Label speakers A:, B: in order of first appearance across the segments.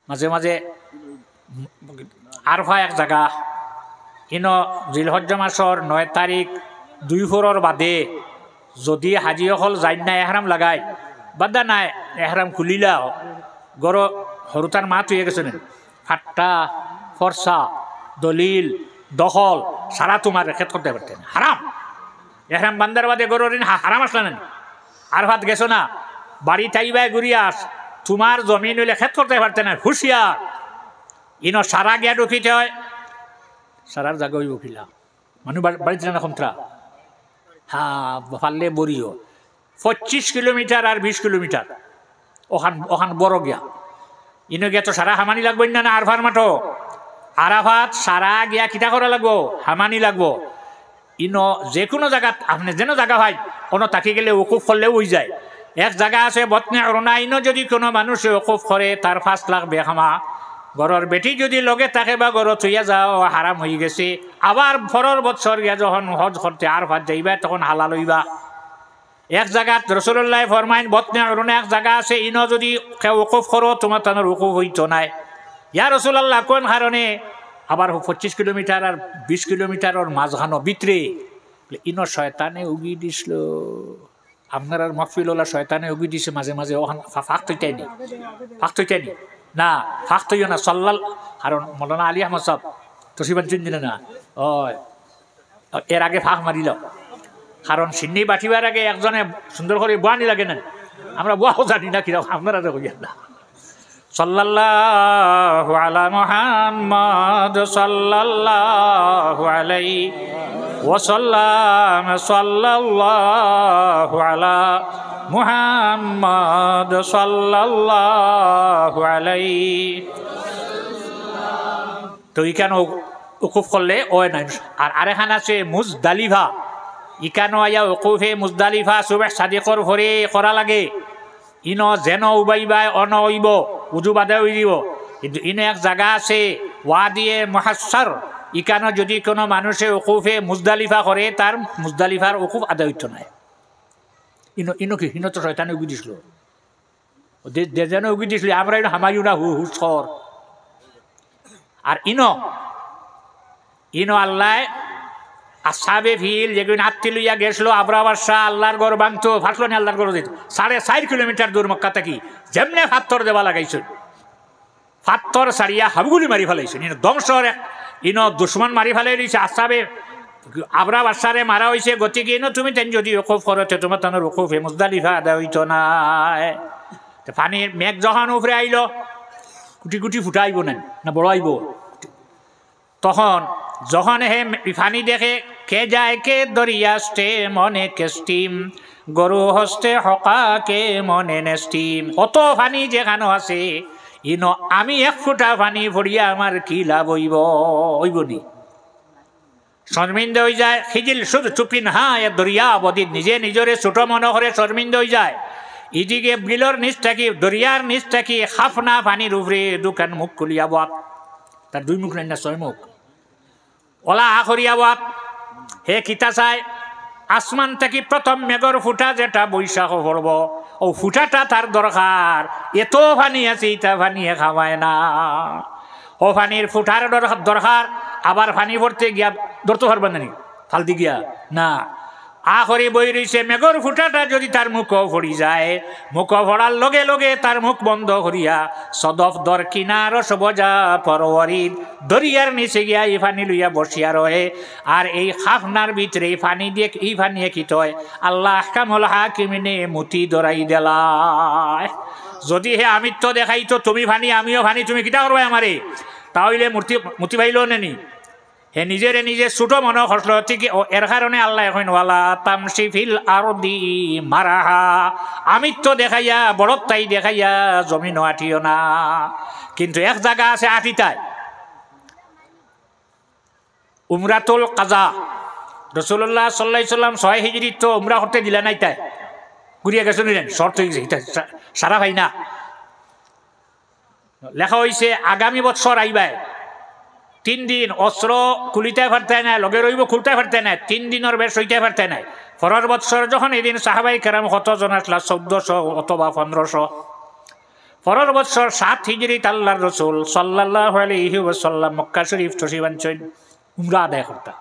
A: মাঝে মাঝে আরফা এক জায়গা ইনো জিলহজ্জা মাসর 9 তারিখ 2 ফোরর বাদে যদি হাজিসকল যাই না এহরাম লাগাই বাদা নাই এহরাম খুলিলা গড় হরুতার মা তুই গেছে ফাট্টা ফর্সা দলিল দখল সারা তোমার খেত করতে পারতেন হারাম এহরাম বান্দার বাদে গড় হারাম আসলা না আর ভাত গেছো না বাড়ি তাইবাই ঘুরিয়ে আস তোমার জমিন হইলে খেত করতে পারতে না হুঁশিয়ার ইনো সারা গিয়া ঢুকিতে হয় সারার জায়গা হইব খিলা মানুষ বাড়িতে না খন্ত্রা হ্যাঁ পারলে বড়িও 25 কিলোমিটার আর 20 কিলোমিটার ওখান বড় গিয়া ইনো গিয়া তো সারা হামানি লাগবো না আরফার মাঠো আরাফাত সারা গিয়া কিতা করা লাগবো হামানি লাগবো ইনো যে কোনো জায়গা আপনি যেন জায়গা ভাই কোনো তাকি গেলে ওকুফ করলেও হয়ে যায় এক জায়গা আছে বতনে অরণা ইনো যদি কোনো মানুষ ওকুফ করে তার 5 লাখ বেখামা গরর বেটি যদি লগে থাকে বা গর থইয়া যাও হারাম হয়ে গেছে আবার পরের বছর গিয়া যখন হজ করতে আর ভাত যাইবা তখন হালাল হইবা এক জায়গা রাসূলুল্লাহ ফরমাইন বতনে অরণা এক জায়গা আছে ইনো যদি কেউ ওকুফ করো তোমার তানোর ওকুফ হইতো নাই ইয়া রাসূলুল্লাহ কোন কারণে আবার 25 কিলোমিটার আর 20 কিলোমিটার ওর মাঝখানো ভিতরে ইনো শয়তানে উগি দিছিল আপনার আর মাহফিলওয়ালা শয়তানে উগি দিছে মাঝে মাঝে ওখান ফাঁক তৈটাইনি না ফাঁক তৈও না সাল্লাল কারণ মৌলানা আলী আহমদ সাহেব তসিবান চিন দিলে না ও এর আগে ফাঁক মারিল কারণ সিন্নি বাটিবার আগে একজনে সুন্দর করে বোয়ানি লাগে না আমরা বোয়াও জানি না কিরকম আপনারা হইয়ান না সাল্লাল্লাহু আলা মুহাম্মদ সাল্লাল্লাহু আলাইহি ওয়াসাল্লাম সাল্লাল্লাহু আলা মুহাম্মদ সাল্লাল্লাহু আলাইহি তো ইকানো উকুফ করলে ওই নাই আর আরেখান আছে মুজদালিফা ইকানো আয়া উকুফে মুজদালিফা সুবহ সাদিকর ভরে করা লাগে ইনো যেন উবাইবাই অন হইব উজু বাদে হয়ে দিব কিন্তু ইনো এক জায়গা আছে ওয়াদিয়ে মুহাসসার ইকানো যদি কোনো মানুষে উকুফে মুজদালিফা করে তার মুজদালিফার উকুফ আদায় হইতো না ইনো কি ইনো তো শয়তানে উগি দিছিল যেন উগি দিছিল আমরা ইনো হামাইও না হুসর আর ইনো আল্লাহ আসাবে ফিল যেগুলো হাতটি লইয়া গেছিল আবরা বাদশা আল্লাহর গড় ভাঙতো ফাটলো না আল্লাহর গড় দিত 4.5 কিলোমিটার দূর মক্কা থাকি যেমনে ফাত্তর দেওয়া লাগাইছিল ফাত্তর সারিয়া হাবগুলি মারি ফেলাইছিল ধ্বংসর ইনো দুশ্মন মারি ফেলাই দিয়েছে আসাবে আবরা বাদশারে মারা হয়েছে গতিকে ইনো তুমি তেন যদি ওকুফ করতে তোমার তানোর ওকুফে মুজদালিফা আদা হইতো না পানির মেঘ যখন উপরে আইল কুটি কুটি ফুটাইব না বড় আইব তখন যখন হে পানি দেখে কে যায় কে দরিয়াস্তে মনে কেস্টিম গরু হস্তে হকাকে মনে নেস্টিম অত পানি যেখানে আছে ইনো আমি 1 ফুটা পানি ভরিয়া আমার কি লাভ হইবনি শর্মিন্দা হয়ে যায় খিজিল শুধু চুপিন হ্যাঁ এ দরিয়া বদি নিজে নিজরে ছোট মনে করে শর্মিন্দা হয়ে যায় এদিকে বিলর নিচ থাকি দরিয়ার নিচ থাকি হাফনা পানির উপরে দোকান মুখ খুলিয়া বাপ তার 2 মুখ নাই না 6 মুখ ওলা আখরিয়া বাপ হে কিতা চাই আসমান থেকে প্রথম মেঘর ফুটা যেটা বৈশাখ পড়ব ও ফুটাটা তার দরকার এত পানি আছে ইটা পানি খাওয়ায় না ও পানির ফুটার দরকার আবার পানি ভরতে গিয়া ধরতে পারবেন না ফালতি গিয়া না আখরি বই রয়েছে মেঘর ফুটাটা যদি তার মুখ ভরি যায় মুখ ভরার লগে লগে তার মুখ বন্ধ করিয়া সদফ দর কিনার সবজা পরওয়ারিদ দরিয়ার নিচে গিয়া এই পানি লইয়া বসিয়া রহে আর এই খাফনার ভিতরে এই পানি দিয়ে এই পানি কিত হয় আল্লাহ আহকামুল হাকিমিনে মুতি দরাই দেলায় যদি হে আমিত্ব দেখাইতো তুমি পানি আমিও পানি তুমি কিতা করবে আমারে তাহলে মুতি ভাইল নেনি হে নিজেরে নিজে ছোট মনে হসল ঠিক এর কারণে আল্লাহ এখন ওয়ালা তামসি ফিল আরদি মারাহা আমিত্ব দেখাইয়া বড়ত্বাই দেখাইয়া জমিন আটিও না কিন্তু এক জায়গা আছে আটিতায় উমরাতুল কাজা রাসূলুল্লাহ সাল্লাল্লাহু আলাইহি সাল্লাম 6 হিজরি তো উমরা করতে দিলা নাই তাই ঘুরিয়ে গেছে নিলেন শর্ত হয়ে গেছে সারা ভাই না লেখা হয়েছে আগামী বছর আইবাই 3 দিন অস্ত্র খুলিতে পারতে না লগে রইব খুলতে পারতে না 3 দিনের বেশ হইতে পারতে না পরের বছর যখন এদিন সাহাবাই কেরাম কতজন আসলা 1400 অথবা 1500 পরের বছর 7 হিজরিত আল্লাহর রাসূল সাল্লাল্লাহু আলাইহি ওয়াসাল্লাম মক্কা শরীফ তশরিফ উমরা আদায় করতা।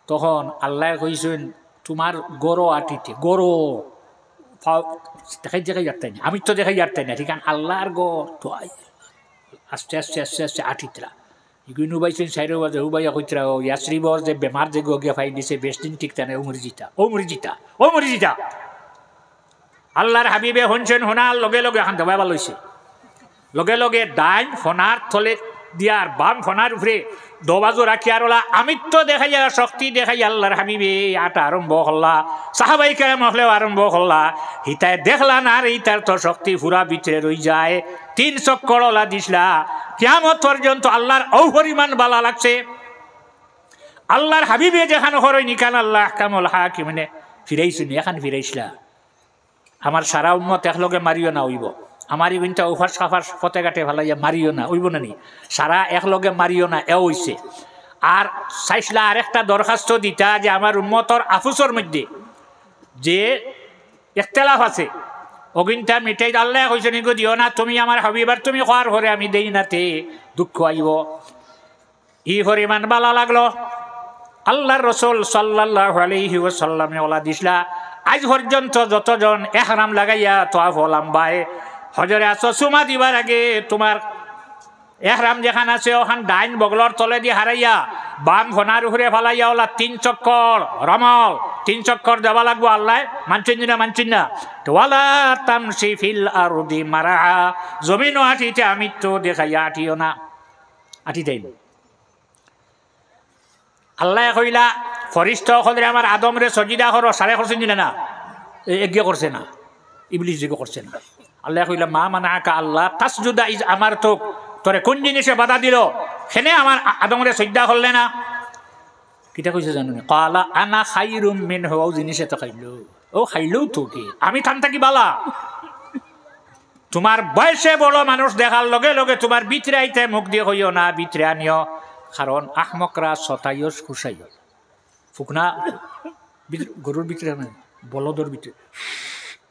A: তখন আল্লাহ কইছেন তোমার গরো আটিতে গরো দেখাই দেখাই যারতাই না, আমি তো দেখাই যারতাই না, ঠিক আছে আল্লাহর গড় তো আস্তে আস্তে আস্তে আস্তে আটিতরা ইগুইনু বাইছেন সাইরো বাজে উবাইয়া কইতরা ও ইয়াসরিবর যে বেমার যে গিয়া ফাই দিছে বেশ দিন ঠিক তানে ও মরিজিতা আল্লাহর হাবিবে হনছেন হোনার লগে লগে এখন দবাইবা লইছে, লগে লগে ডাইন ফোনার থলে দিয়ার বাম ফোনার উপরে দবাজো রাখি আর ওলা আমিত্ব দেখাইয়া শক্তি দেখাই আল্লাহর হাবিবে আটা আরম্ভ হল্লা সাহাবাই কেরাম হলেও আরম্ভ হল্লা হিতায় দেখলা না আর ইতার তো শক্তি পুরা ভিতরে রই যায় 3 চক্কর ওলা দিসলা কিয়ামত পর্যন্ত আল্লাহর অপরিমাণ বালা লাগছে। আল্লাহর হাবিবে যেখানে হরই নিকান আল্লাহ কামল হাকিমনে ফিরাইছুনি এখন ফিরাইছলা আমার সারা উম্মত একলগে মারিও না হইব, আমার ইগুনটা উফার সাফার ফতে ঘাটে ফেলাইয়া মারিও না হইব না নি, সারা একলগে মারিও না এও হইছে। আর চাইছিলা আরেকটা দরখাস্ত দিতা যে আমার উম্মতর আফুসর মধ্যে যে ইখতিলাফ আছে অগিনটা মিটাই আল্লাহ কইছে নিগো দিও না তুমি আমার হাবিবার তুমি খোয়ার ঘরে আমি দেই নাতে দুঃখ আইব। ই পরিমাণ বালা লাগলো আল্লাহর রাসূল সাল্লাল্লাহু আলাইহি ওয়াসাল্লামে ওলা দিসলা আজ পর্যন্ত যতজন ইহরাম লাগাইয়া তওয়াফ লম্বায় হজরে আসো সুমা দিবার আগে তোমার ইহরাম যেখান আছে ওখান ডাইন বগলর তলে দিয়ে হারাইয়া বাম ফোনার উপরে ফালাইয়া ওলা 3 চক্কর রমল 3 চক্কর দেওয়া লাগবো। আল্লাহ মানছেন না ওয়ালা তামশি ফিল আরদি মারহা জমিন আটিতে আমি তো দেখাইয়া আটিও না আটিতেই আল্লাহ কইলা ফরিস্তা হলে আমার আদমরে সজিদা করো সারে করছেন না এগিয়ে করছে না ইবলিস দিকে করছে না। আল্লাহ কইলা মা মানাকা আল্লাহ তাসজুদা ইজ আমার তো তোরে কোন জিনিসে বাধা দিল সেনে আমার আদমরে সজ্জা করলে না কিটা কইছে জানো না কালা আনা খাইরুম মিনহু ও জিনিসে তো খাইলো ও খাইলেও তো কি আমি থান থাকি বালা তোমার বয়সে বড় মানুষ দেখার লগে লগে তোমার ভিতরে আইতে মুখ দিয়ে হইও না ভিতরে আনিও কারণ আহমকরা শতায়ুষ খুশাইও ফুকনা গরুর ভিতরে বলদর ভিতরে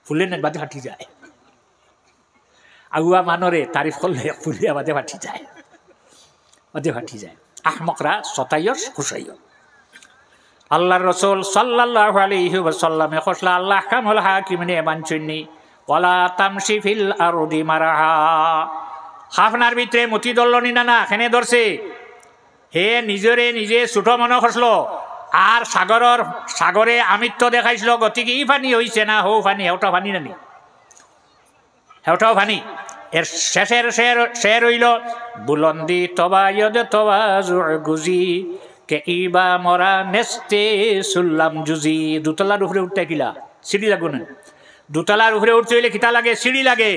A: ফুলে না বাদে ফাটি যায় আগুয়া মানরে তারিফ করলে ফুলিয়া বাদে ফাটি যায় আহমকরা শতায়ুষ খুশাইও। আল্লাহর রাসূল সাল্লাল্লাহু আলাইহি ওয়াসাল্লামে কইলা আল্লাহ কামুল হাকিমনে মানছুনি ওয়ালা তামশি ফিল আরদি মারহা হাফনার ভিতরে মতি দলনি না এখানে ধরছে হে নিজে ছোট মনে করছিল আর সাগরে আমিত্ব দেখাইছিল গতিকে ই ফানি হইছে না হৌ ফানি হেউটা ফানি নানি হেউটাও ফানি এর শেষের শের হইল বুলন্দি তবায়দ তওয়াজু গুজি কে ইবা মরা নেস্তে সুল্লাম জুজি দুতলার উপরে উঠতে কিলা সিঁড়ি লাগবো না দুতলার উপরে উঠতে হইলে কিতা লাগে সিঁড়ি লাগে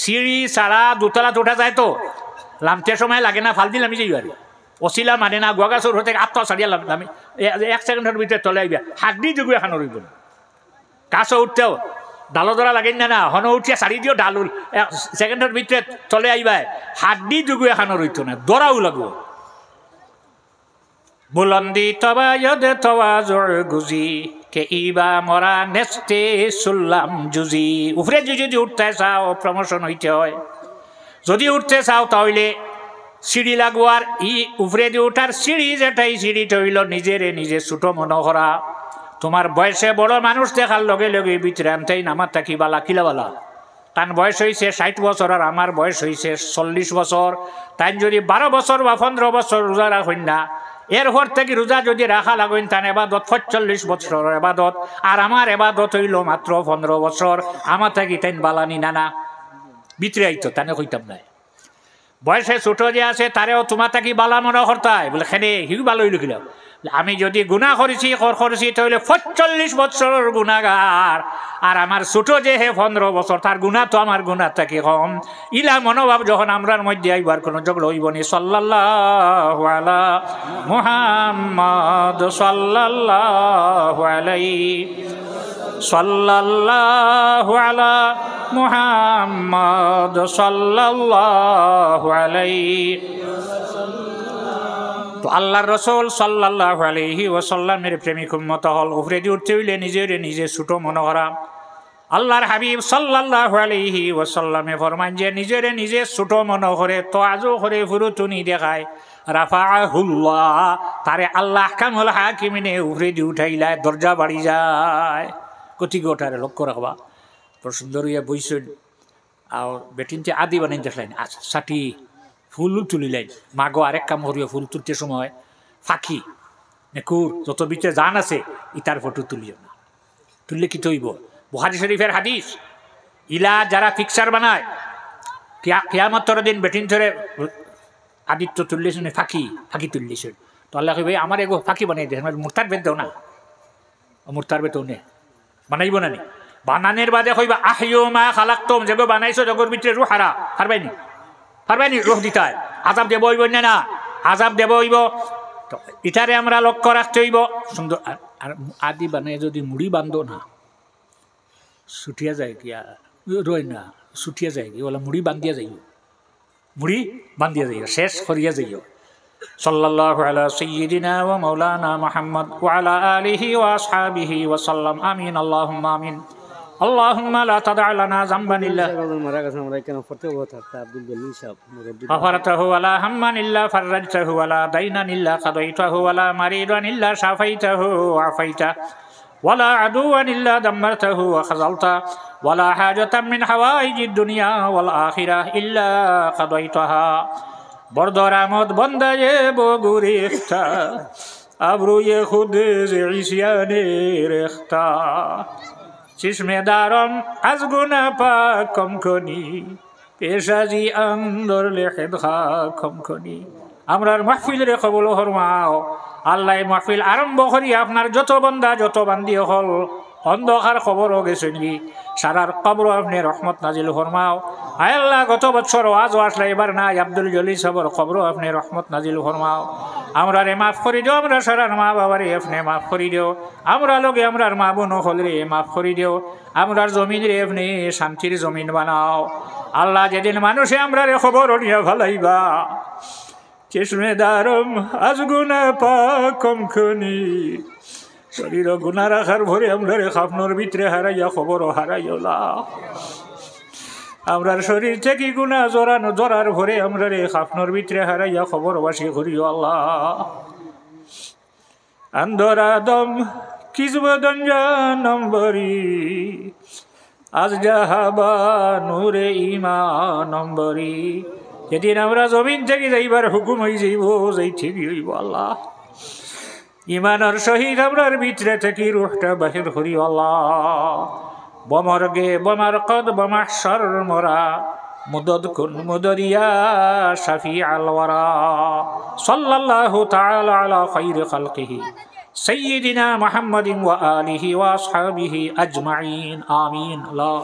A: সিঁড়ি ছাড়া দুতলাত উঠা যায় তো লামতে সময় লাগে না ফাল দিলাম যাই আর অশিলা মানে না গোয়াগাছর হতে আত্মা ছাড়িয়া আমি 1 সেকেন্ডের ভিতরে তলে আইবা হাড্ডি যুগু এখন রইব না কাছও উঠতেও ডালো ধরা লাগেন না হন উঠিয়া ছাড়ি দিও ডালুল 1 সেকেন্ডের ভিতরে তলে আইবা হাড্ডি যুগু এখন রইত না দরাও লাগবো। বুলন্দি তবায়দ তওয়াজুর গুজি কে ইবা মরা নেস্তে সুল্লাম জুজি উপরে যদি উঠতে চাও প্রমোশন হইতে হয়, যদি উঠতে চাও তাহলে সিঁড়ি লাগবো। আর উপরে দিয়ে উঠার সিঁড়ি যেটাই সিঁড়িটা হইল নিজে ছোট মনে করা তোমার বয়সে বড় মানুষ দেখার লগে লগে ভিতরে আনতেই নামার থাকি বালা কিলাবালা তার বয়স হয়েছে 60 বছর আর আমার বয়স হয়েছে 40 বছর তাই যদি 12 বছর বা 15 বছর রোজা রাখেন না এরপর থেকে রোজা যদি রাখা লাগেন তান এবাদত 45 বছর এবাদত আর আমার এবাদত হইল মাত্র 15 বছর আমার থাকি তাই বালানি নানা ভিতরে আইতো তানে কইতাম না বয়সে ছোট যে আছে তারেও তোমার থাকি বালা মনে করতাই বলে খেনে হিউ ভালো হইল কিলা আমি যদি গুণা করেছি তাহলে 45 বছরের গুণাগার আর আমার ছোট যে হে 15 বছর তার গুণা তো আমার গুণা থেকে কম ইলা মনোভাব যখন আমরার মধ্যে আইবার কোনো ঝগড়া হইব নি। সাল্লাল্লাহু আলা মুহাম্মদ সাল্লাল্লাহু আলাইহি সাল্লাল্লাহু আলা মুহাম্মদ সাল্লাল্লাহু আলাইহি। তো আল্লাহর রাসূল সাল্লাল্লাহু আলাইহি ওয়াসাল্লামের প্রেমিক উম্মত হল উপরে দিয়ে উঠতে হইলে নিজে ছোট মনে করা আল্লাহর হাবিব সাল্লাল্লাহু আলাইহি ওয়াসাল্লামে ফরমান যে নিজেরে নিজে ছোট মনে করে তো আজও করে ফুরুতুনি দেখায় রাফাহুল্লাহ তারে আল্লাহ আহকামুল হাকিমিনে উপরে দিয়ে উঠাইলায় দরজা বাড়ি যায় কতি গোটারে লক্ষ্য রাখবা সুন্দর ইয়া বইছেন আর বেটিনতে আদি বানাই দেখলেন ষাটি ফুল তুলিলেন মাগো আরেক কাম করিও ফুল তুলতে সময় ফাঁকি নেকুর যত বিচে জান আছে ইতার ফটো তুলিও না তুললে কি তৈব বুখারী শরীফের হাদিস ইলা যারা পিকচার বানায় কিয়ামতের দিন বেটিন ধরে আদিত্য তুললেছেন ফাঁকি তুললেছেন তো আল্লাহ ভাই আমার এগো ফাঁকি বানাই দিয়ে মূর্তার বেদ দাও না মূর্তার বেতও নে বানাইব না নি বানানের বাদে কইবা আহিও মা খালাক্তম যেগো বানাইছো জগর ভিতরে রুহ হারা পারবাইনি রুহ দিতায় আজাব দেব হইব না আজাব দেব হইব তো ইটারে আমরা লক্ষ্য রাখতে হইব সুন্দর আর আদি বানাই যদি মুড়ি বান্ধো না ছুটিয়া যায় কি রই না ছুটিয়া যায় কি বলে মুড়ি বান্ধিয়া যাইও শেষ করিয়া যাইও সাল্লাল্লাহু আলা সাইয়্যিদিনা ওয়া মাওলানা মুহাম্মদ ওয়া আলা আলিহি ওয়া আসহাবিহি ওয়া সাল্লাম আমিন আল্লাহুম্মা আমিন اللهم لا تدع لنا ذنبا الا غفرته ولا هما الا فرجته ولا دينا الا قضيته ولا مريضا الا شفيته وعافيته ولا عدوا الا دمرته وخذلته ولا حاجة من حوائج الدنيا والآخرة الا قضيتها بردار آمد بندے بگریختہ ابروی خود عصیان ریختہ چشم دارم از گناه پاک کم کنی پیش ازی اندر لحد خاکم کنی আমরার মাহফিল রে কবুল ফরমাও আল্লাহ মাহফিল আরম্ভ করি আপনার যত বান্দা যত বান্দি হল অন্ধকার খবরও গেছেনি সারার কবর আপনি রহমত নাজিল ফরমাও আয় আল্লাহ গত বছর আজও আসলে এবার নাই আব্দুল জলিল সাহর খবর আপনি রহমত নাজিল ফরমাও আমরা রে মাফ করি দিও আমরা সারার মা বাবারে আপনি মাফ করি দিও আমরা লোকে আমরার মা বোন হল রে মাফ করি দিও আমরার জমিন রে আপনি শান্তির জমিন বানাও আল্লাহ যেদিন মানুষে আমরা রে খবর নিয়ে ভালাইবা চশমে দারম আজ গুনা পাকম খনি শরীর গুনা রাখার ভরে আমরা রে খাপনোর ভিতরে হারাইয়া খবর হারাইলা আমরার শরীর থেকে গুনা জরার ভরে আমরা রে খাপনোর ভিতরে হারাইয়া খবর বাসি করিও আল্লাহ আন্দরাদম কিজবদঞ্জা নম্বরি আজ জাহাবা নূরে ঈমান নম্বরি যেদিন আমরা জমিন থেকে যাইবার হুকুম হয়ে যাইব যাই ঠিকই হইব আল্লাহ ইমানের সহিত আমরার ভিতরে থেকে রুহটা বাহির করি আল্লাহ বমর্গে বমারকদ বমাহশর মরা মুদদ কুন মুদরিয়া শাফি আল ওয়ারা সাল্লাল্লাহু তাআলা আলা খায়রি খালকিহি সাইয়্যিদিনা মুহাম্মাদিন ওয়া আলিহি ওয়া আসহাবিহি আজমাইন আমিন আল্লাহ